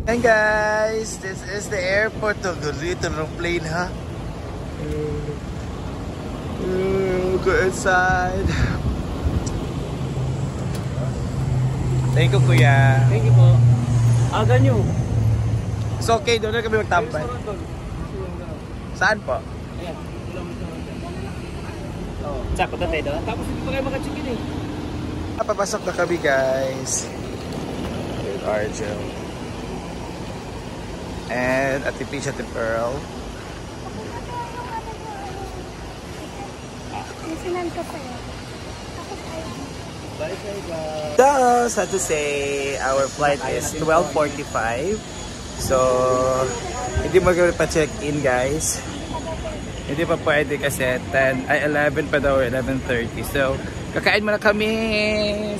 And guys, this is the airport. Dito ng plane, ha? Go inside. Thank you, kuya. Thank you po. Aga nyo. It's okay, doon na kami magtambay. Saan po? Ayan. Saan po tayo doon? Tapos hindi pa kayo makachikin eh. Papasok na kami, guys. With Argel. And Ate Peach, Ate Pearl. Nasinan ko sa'yo. So, sad to say, our flight is 12:45. So, hindi mo gawin pa check-in, guys. Hindi pa pwede kasi 11 pa daw, 11:30. So, kakain muna kami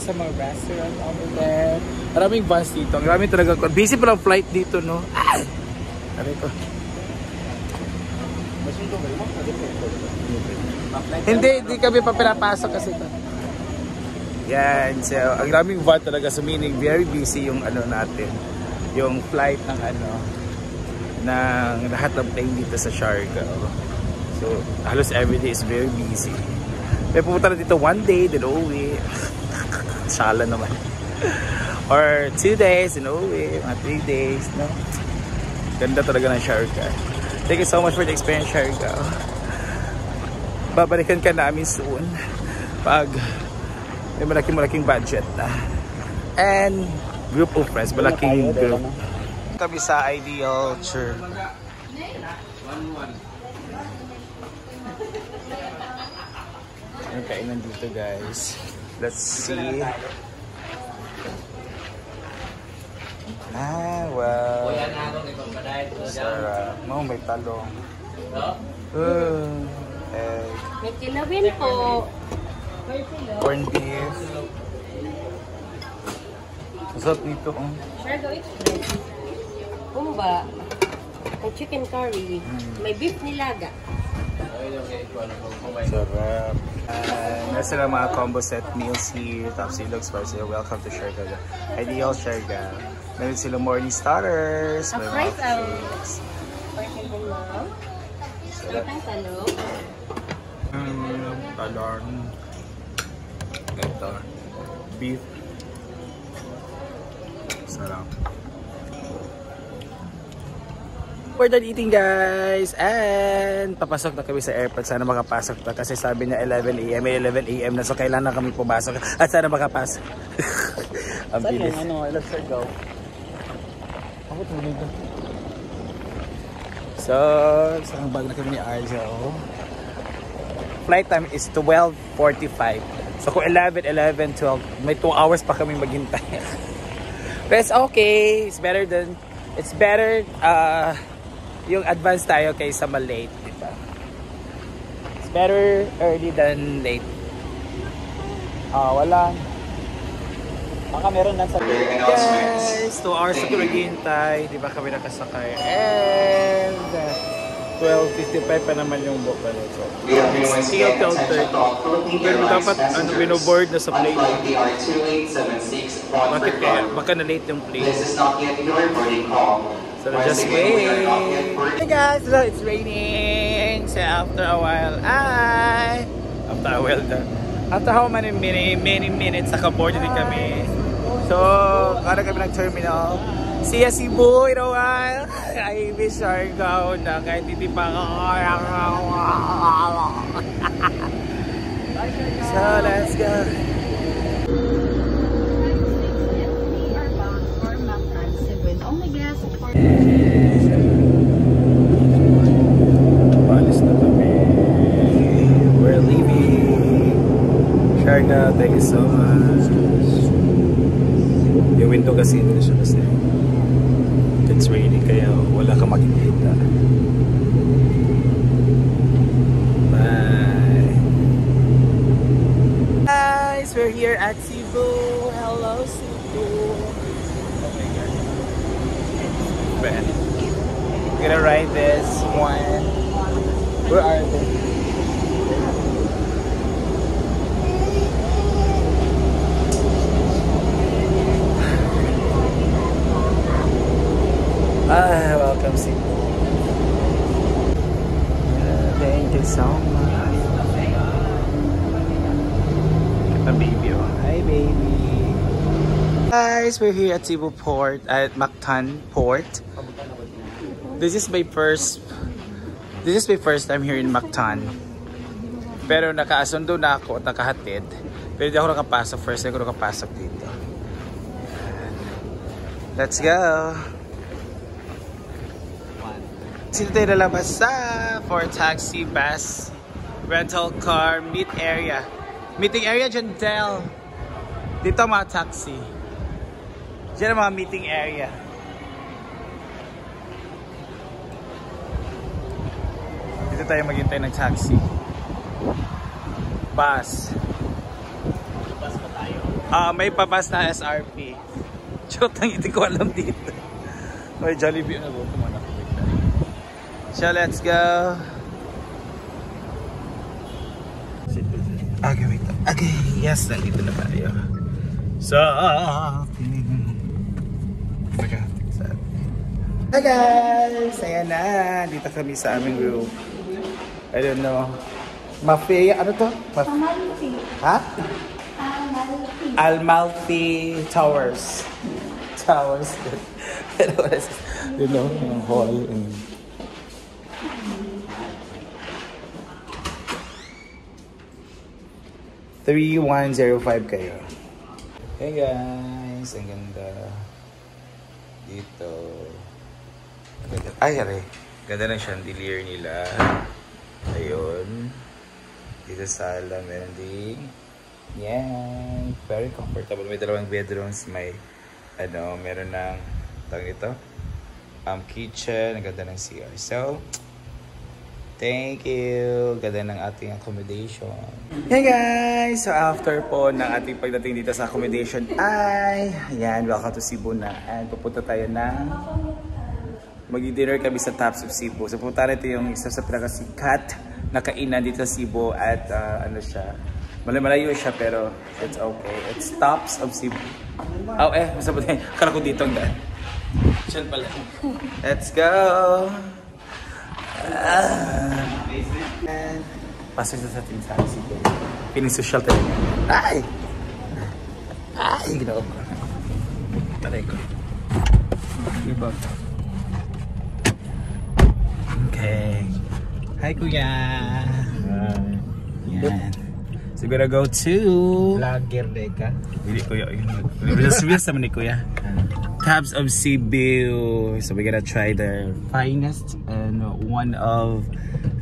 sa mga restaurant over there. Maraming bus dito. Maraming talaga. Busy pa lang flight dito, no? Sabi ko. Hindi kami pa pinapasok kasi ito. Yan, so ang daming van talaga, so meaning very busy yung ano natin, yung flight ng ano, ng lahat ng plane dito sa Siargao. So halos everyday is very busy. May pupunta na dito one day, then uwi. Sala naman. Or 2 days, then uwi, mga 3 days, no? Ganda talaga ng Siargao. Thank you so much for the experience, Siargao. Babalikan ka namin soon pag may malaking budget na. And group of friends, malaking group. Kami sa Ideal Church. Ang kainan dito, guys. Let's see. Wow. Sarap. No, may talong. Egg. May kilawin po. Corned beef. Masarap dito. Sure, go eat. Kumba. May chicken curry. May beef nilaga. Sarap. Meron silang mga combo set meals here. Tapos it looks spicy. Welcome to Siargao. Ideal Siargao. Meron silang morning starters. May mga cakes. Sarap ang talong. Talong. Ito. Beef. Sarap. We're done eating, guys, and papasok na kami sa airport. Sana makapasok na kasi sabi niya 11 AM. May 11 AM na, so kailangan kami pumasok at sana makapasok. Ang bilis. Saan yung let's go. Ako tuloy doon. So, isang bag na kami ni Arjo. Flight time is 12:45. So kung 11, 12, may 2 hours pa kami maghintay. But it's okay. It's better yung advance tayo kaysa ma-late, diba? It's better early than late. Wala. Baka meron lang sa Guys, 2 hours na kami maghintay. Diba kami nakasakay? And 12:55 pa naman yung book pa so still till 30. Pero dapat binoboard na sa plane. Bakit kaya? Baka na-late yung plane. So just wait. Hey guys, so it's raining. So after how many minutes naka-board din kami. So, kada kami ng terminal. See ya Cebu in a while. I miss Siargao na kahit hindi pa So, let's go. Palis na kami. We're leaving. Siargao, thank you so much. Yung window kasi hindi siya kasi it's raining kaya wala kang makikita. Bye. Guys, we're here at Cebu. Hello Cebu. Oh my god. Man. We're gonna ride this one. Where are they? Cebu. Thank you so much. Got a baby. Oh. Hi, baby. Guys, we're here at Cebu Port, at Mactan Port. This is my first time here in Mactan. Pero nakaasundo na ako at nakahatid. Pero di ako nakapasok. First time ko nakapasok dito. Let's go! Dito tayo lalabas for taxi, bus, rental car, meet area. Meeting area dyan, Del. Dito mga taxi. Diyan ang mga meeting area. Dito tayo maghintay ng taxi. Bus. Bus pa tayo? May pabas na SRP. Chot, ang hindi ko alam dito. May Jollibee na doon. So let's go. Okay, wait. Okay, yes, nandito na tayo. So, hi guys! Ayan na. Dito kami sa aming room. I don't know. Mafia, ano to? Amalfi. Ha? Amalfi. Amalfi Towers. Towers. You know, yung hall. And 3105 kayo. Hey guys, ang ganda dito. Ganda. Ay, are. Ganda ng chandelier nila. Ayun. Dito sa sala, meron din. Yan. Very comfortable. May dalawang bedrooms. May, meron ng, tawag ito, kitchen. Ang ganda ng CR. So, thank you. Ganda ng ating accommodation. Hey guys! So after po ng ating pagdating dito sa accommodation ay, ayan, welcome to Cebu na. And pupunta tayo ng mag-dinner kami sa Tops of Cebu. So pupunta natin yung isa sa pinakasikat na kainan dito sa Cebu at ano siya, malayo siya pero it's okay. It's Tops of Cebu. Oh basta po tayo. Kala ko dito ang daan. Diyan pala. Let's go! Pasok sa ating taxi ko. Piling social tayo. Ay! Ay! Ginawa ko. Taray ko. Diba? Okay. Hi, kuya! Yan. So, we're gonna go to... Vlogger de ka? Hindi, kuya. Reels naman ni kuya. Tops of Cebu. So we're gonna try the finest and one of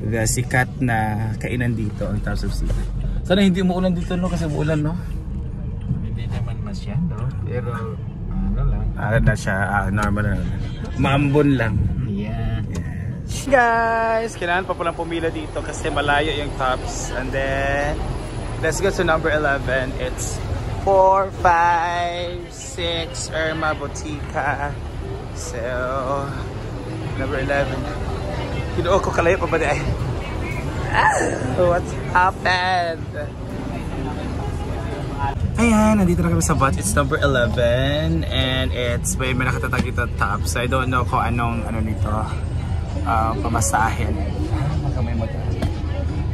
the sikat na kainan dito ang Tops of Cebu. Sana hindi umuulan dito no kasi umuulan no. Hindi naman masyado pero ano lang. Na siya normal na. Maambon lang. Yeah. Yes. Guys, kailangan pa palang pumila dito kasi malayo yung Tops. And then let's go to number 11. It's 4, 5, 6 Irma Botica. So, number 11. Kinuha ko kalayo pa ba di ay? What's happened? Ayan, nandito na kami sa bus. It's number 11 and it's may nakatatag dito top. So I don't know kung anong nito pamasahin.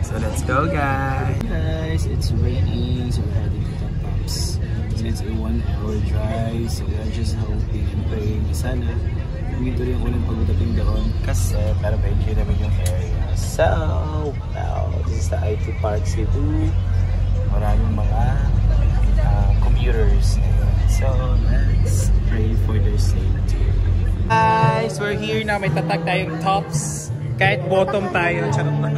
So let's go guys. It's raining so we're heading to the Tops. So it's a 1-hour drive. So we're just hoping and praying sana dito rin yung unang pagdating doon kasi para ma-enjoy namin yung area. So, wow, this is the IT Park Cebu. Maraming mga commuters ngayon. So, let's pray for their safety. Guys, we're here na. May tatag tayong Tops. Kahit bottom tayo. Charot lang.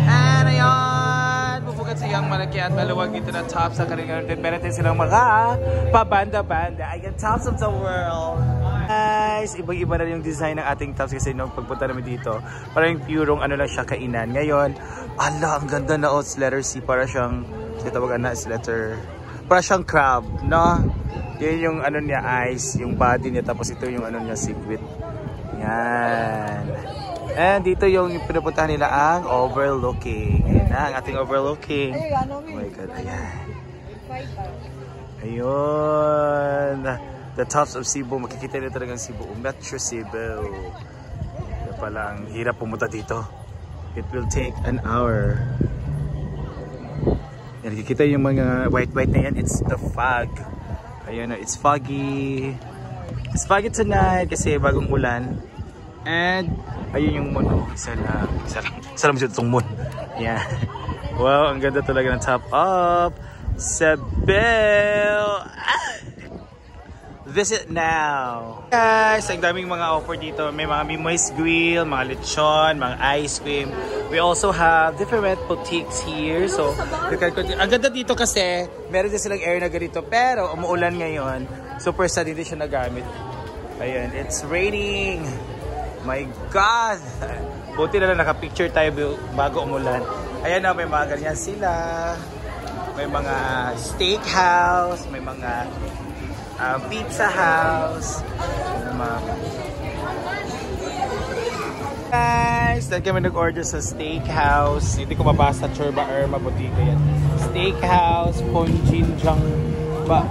And ayun, bubugat siyang malaki at maluwag dito na Tops sa karingan. Meron din silang mga pabanda-banda. Ayan, Tops of the world. Guys, ibang-iba na yung design ng ating Tops kasi nung pagpunta namin dito, parang purong lang siya kainan. Ngayon, ala, ang ganda na letter C. Para siyang, tawagan na is letter, para siyang crab, no? Yan yung niya, ice, yung body niya, tapos ito yung niya, seaweed. Yan. And dito yung pinupuntahan nila ang overlooking. Ayan na, ang ating overlooking. Oh my God, ayan. Ayun. the tops of Cebu. Makikita nyo talagang Cebu. Metro Cebu. Kaya pala ang hirap pumunta dito. It will take an hour. Yan, nakikita yung mga white na yan. It's the fog. Ayun, it's foggy. It's foggy tonight kasi bagong ulan. And ayun yung moon. Isa lang siya itong moon. Yeah. Wow, ang ganda talaga ng top up. Cebu. Visit now. Guys, ang daming mga offer dito. May mga Mimoy's Grill, mga lechon, mga ice cream. We also have different boutiques here. So, ang ganda dito kasi meron din silang air na ganito. Pero umuulan ngayon. Super sad hindi siya nagamit. Ayan, it's raining. My God! Buti na lang nakapicture tayo bago umulan. Ayan na, may mga ganyan sila. May mga steakhouse, may mga pizza house. Guys, dahil kami nag-order sa steakhouse. Hindi ko mabasa, Churba Irma Boutique yan. Steakhouse, Ponjinjang ba?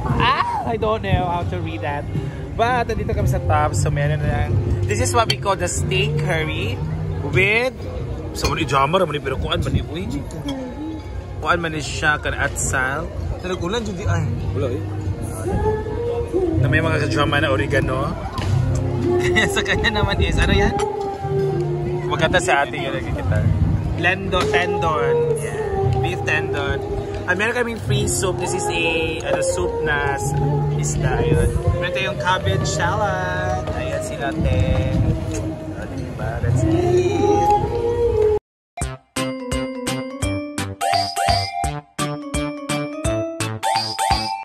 I don't know how to read that. But, nandito kami sa top. So, meron na lang. This is what we call the steak curry with sa mani jamar, mani pero kuan mani uy. Kuan mani siya kan atsal. Nag-ulan jud di ay. Wala eh. Na may mga drama na oregano. Kaya sa kanya naman is ano yan? Magkata sa ating yung nakikita. Tendon. Yeah. Beef tendon. At meron kaming free soup. This is a soup na isda. Ayun. Meron tayong cabbage salad. Ayan sila te. Diba? Let's eat.